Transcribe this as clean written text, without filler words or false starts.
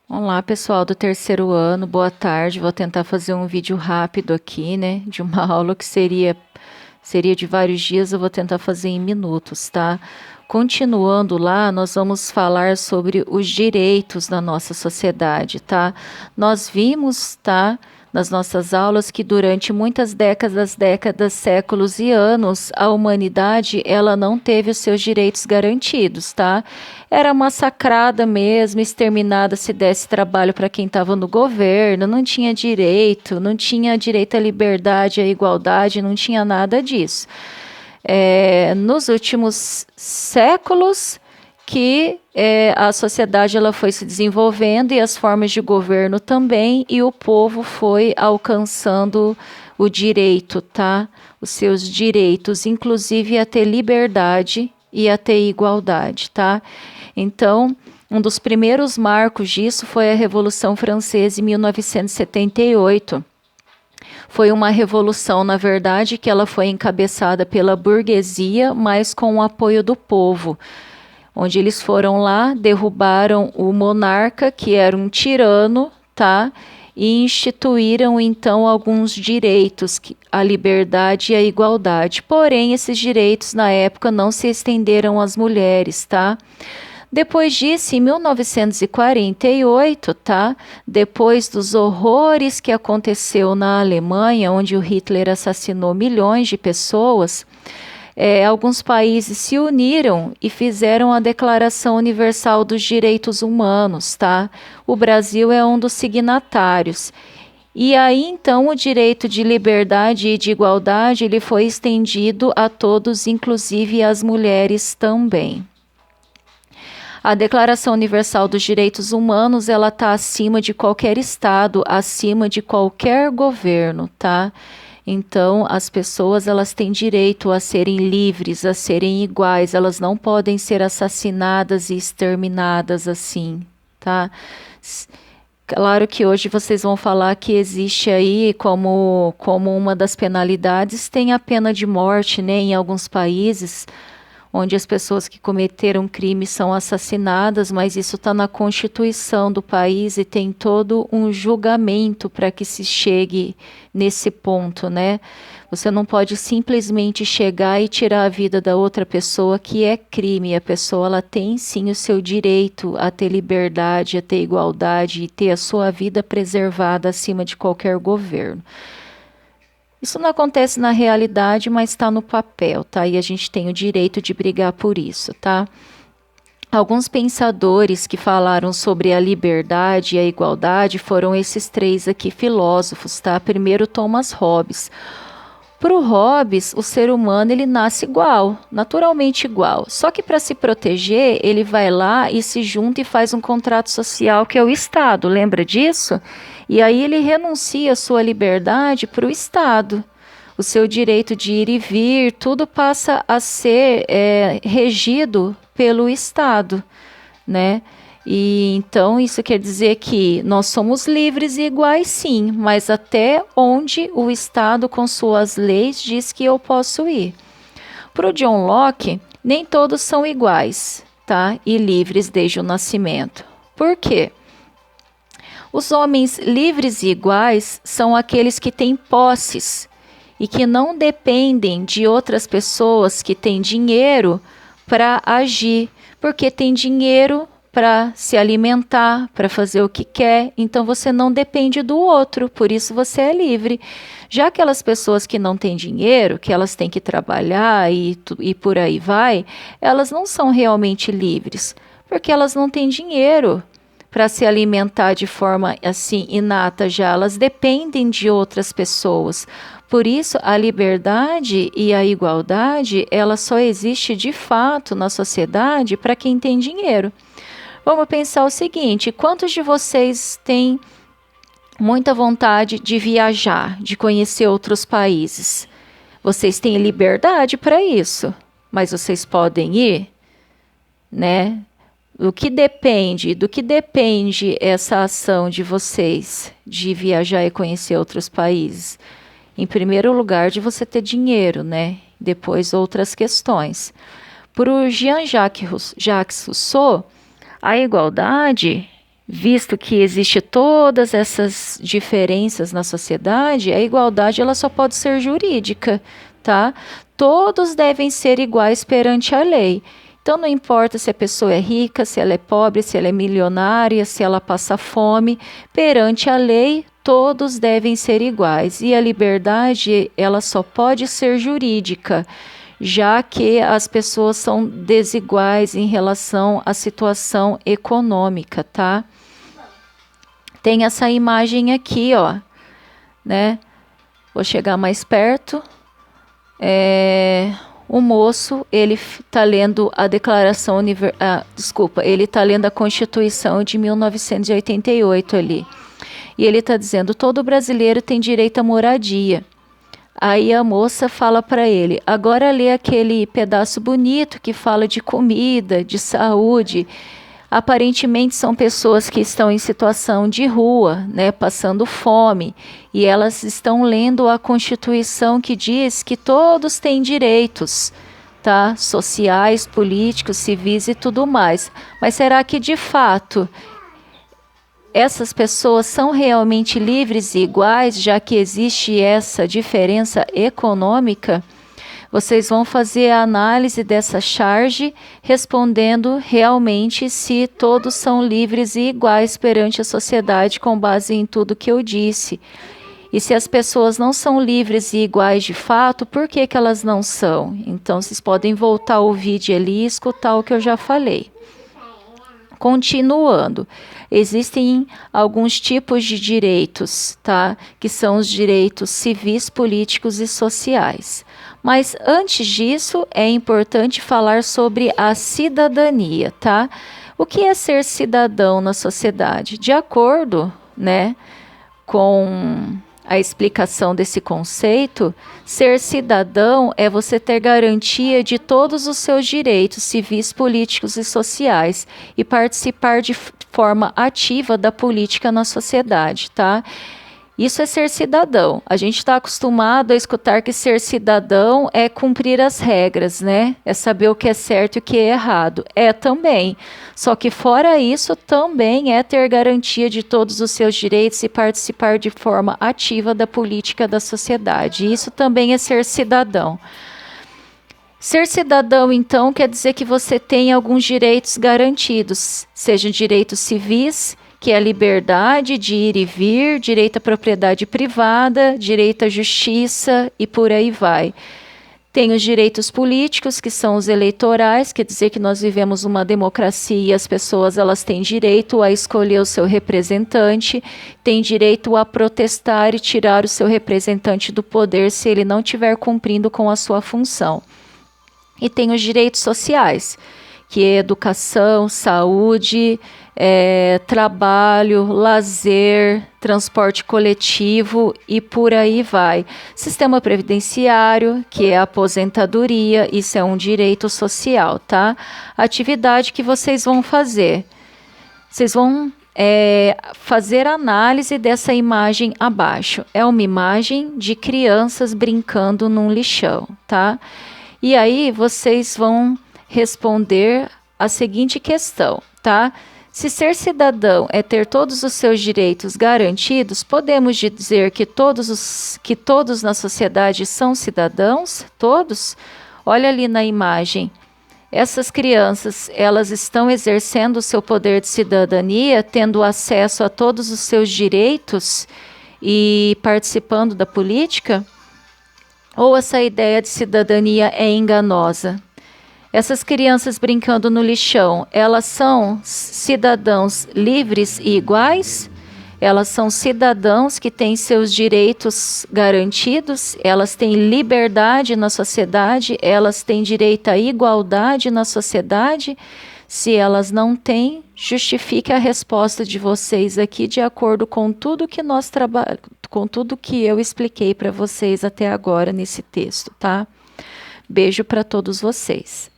Olá, pessoal do terceiro ano, boa tarde. Vou tentar fazer um vídeo rápido aqui, né, de uma aula que seria de vários dias, eu vou tentar fazer em minutos, tá? Continuando lá, nós vamos falar sobre os direitos da nossa sociedade, tá? Nós vimos, tá, nas nossas aulas que durante muitas décadas, séculos e anos, a humanidade, ela não teve os seus direitos garantidos, tá? Era massacrada mesmo, exterminada se desse trabalho para quem estava no governo, não tinha direito à liberdade, à igualdade, não tinha nada disso. Nos últimos séculos que a sociedade ela foi se desenvolvendo e as formas de governo também, e o povo foi alcançando o direito, tá? Os seus direitos, inclusive a ter liberdade e a ter igualdade, tá? Então, um dos primeiros marcos disso foi a Revolução Francesa em 1978. Foi uma revolução, na verdade, que ela foi encabeçada pela burguesia, mas com o apoio do povo, onde eles foram lá, derrubaram o monarca, que era um tirano, tá? E instituíram então alguns direitos, a liberdade e a igualdade. Porém, esses direitos na época não se estenderam às mulheres, tá? Depois disso, em 1948, tá? Depois dos horrores que aconteceu na Alemanha, onde o Hitler assassinou milhões de pessoas, alguns países se uniram e fizeram a Declaração Universal dos Direitos Humanos, tá? O Brasil é um dos signatários. E aí, então, o direito de liberdade e de igualdade ele foi estendido a todos, inclusive às mulheres também. A Declaração Universal dos Direitos Humanos, ela está acima de qualquer estado, acima de qualquer governo, tá? Então, as pessoas, elas têm direito a serem livres, a serem iguais, elas não podem ser assassinadas e exterminadas assim, tá? Claro que hoje vocês vão falar que existe aí como uma das penalidades, tem a pena de morte, né, em alguns países, onde as pessoas que cometeram crime são assassinadas, mas isso está na Constituição do país e tem todo um julgamento para que se chegue nesse ponto, né? Você não pode simplesmente chegar e tirar a vida da outra pessoa, que é crime. A pessoa ela tem sim o seu direito a ter liberdade, a ter igualdade e ter a sua vida preservada acima de qualquer governo. Isso não acontece na realidade, mas está no papel, tá? E a gente tem o direito de brigar por isso, tá? Alguns pensadores que falaram sobre a liberdade e a igualdade foram esses três aqui filósofos, tá? Primeiro, Thomas Hobbes. Para o Hobbes, o ser humano ele nasce igual, naturalmente igual. Só que para se proteger, ele vai lá e se junta e faz um contrato social que é o Estado. Lembra disso? E aí ele renuncia a sua liberdade para o Estado. O seu direito de ir e vir, tudo passa a ser regido pelo Estado, né? E então isso quer dizer que nós somos livres e iguais, sim, mas até onde o Estado, com suas leis, diz que eu posso ir. Para o John Locke, nem todos são iguais, tá? E livres desde o nascimento. Por quê? Os homens livres e iguais são aqueles que têm posses e que não dependem de outras pessoas que têm dinheiro para agir, porque tem dinheiro para se alimentar, para fazer o que quer, então você não depende do outro, por isso você é livre. Já aquelas pessoas que não têm dinheiro, que elas têm que trabalhar e por aí vai, elas não são realmente livres, porque elas não têm dinheiro para se alimentar de forma assim inata já, elas dependem de outras pessoas. Por isso, a liberdade e a igualdade, ela só existe de fato na sociedade para quem tem dinheiro. Vamos pensar o seguinte, quantos de vocês têm muita vontade de viajar, de conhecer outros países? Vocês têm liberdade para isso, mas vocês podem ir, né? Do que depende essa ação de vocês de viajar e conhecer outros países? Em primeiro lugar, de você ter dinheiro, né? Depois outras questões. Para o Jean-Jacques Rousseau, a igualdade visto que existe todas essas diferenças na sociedade, a igualdade ela só pode ser jurídica, tá? Todos devem ser iguais perante a lei. Então não importa se a pessoa é rica, se ela é pobre, se ela é milionária, se ela passa fome, perante a lei todos devem ser iguais. E a liberdade ela só pode ser jurídica, já que as pessoas são desiguais em relação à situação econômica, tá? Tem essa imagem aqui, ó, né? Vou chegar mais perto. O moço, ele está lendo a Declaração ele está lendo a Constituição de 1988 ali. E ele está dizendo: todo brasileiro tem direito à moradia. Aí a moça fala para ele: agora lê aquele pedaço bonito que fala de comida, de saúde. Aparentemente são pessoas que estão em situação de rua, né, passando fome, e elas estão lendo a Constituição que diz que todos têm direitos, tá? Sociais, políticos, civis e tudo mais. Mas será que de fato essas pessoas são realmente livres e iguais, já que existe essa diferença econômica? Vocês vão fazer a análise dessa charge, respondendo realmente se todos são livres e iguais perante a sociedade com base em tudo que eu disse. E se as pessoas não são livres e iguais de fato, por que que elas não são? Então vocês podem voltar o vídeo ali e escutar o que eu já falei. Continuando, existem alguns tipos de direitos, tá? Que são os direitos civis, políticos e sociais. Mas antes disso, é importante falar sobre a cidadania, tá? O que é ser cidadão na sociedade? De acordo, né, com a explicação desse conceito, ser cidadão é você ter garantia de todos os seus direitos civis, políticos e sociais e participar de forma ativa da política na sociedade, tá? Isso é ser cidadão. A gente está acostumado a escutar que ser cidadão é cumprir as regras, né? É saber o que é certo e o que é errado. É também. Só que fora isso, também é ter garantia de todos os seus direitos e participar de forma ativa da política da sociedade. Isso também é ser cidadão. Ser cidadão, então, quer dizer que você tem alguns direitos garantidos, sejam direitos civis, que é a liberdade de ir e vir, direito à propriedade privada, direito à justiça e por aí vai. Tem os direitos políticos, que são os eleitorais, quer dizer que nós vivemos uma democracia e as pessoas elas têm direito a escolher o seu representante, têm direito a protestar e tirar o seu representante do poder se ele não estiver cumprindo com a sua função. E tem os direitos sociais, que é educação, saúde, trabalho, lazer, transporte coletivo e por aí vai. Sistema previdenciário, que é a aposentadoria, isso é um direito social, tá? Atividade que vocês vão fazer. Vocês vão fazer análise dessa imagem abaixo. É uma imagem de crianças brincando num lixão, tá? E aí vocês vão responder a seguinte questão, tá? Se ser cidadão é ter todos os seus direitos garantidos, podemos dizer que todos na sociedade são cidadãos? Todos? Olha ali na imagem. Essas crianças, elas estão exercendo o seu poder de cidadania, tendo acesso a todos os seus direitos e participando da política? Ou essa ideia de cidadania é enganosa? Essas crianças brincando no lixão, elas são cidadãos livres e iguais? Elas são cidadãos que têm seus direitos garantidos? Elas têm liberdade na sociedade? Elas têm direito à igualdade na sociedade? Se elas não têm, justifique a resposta de vocês aqui de acordo com tudo que nós trabalhamos, com tudo que eu expliquei para vocês até agora nesse texto, tá? Beijo para todos vocês.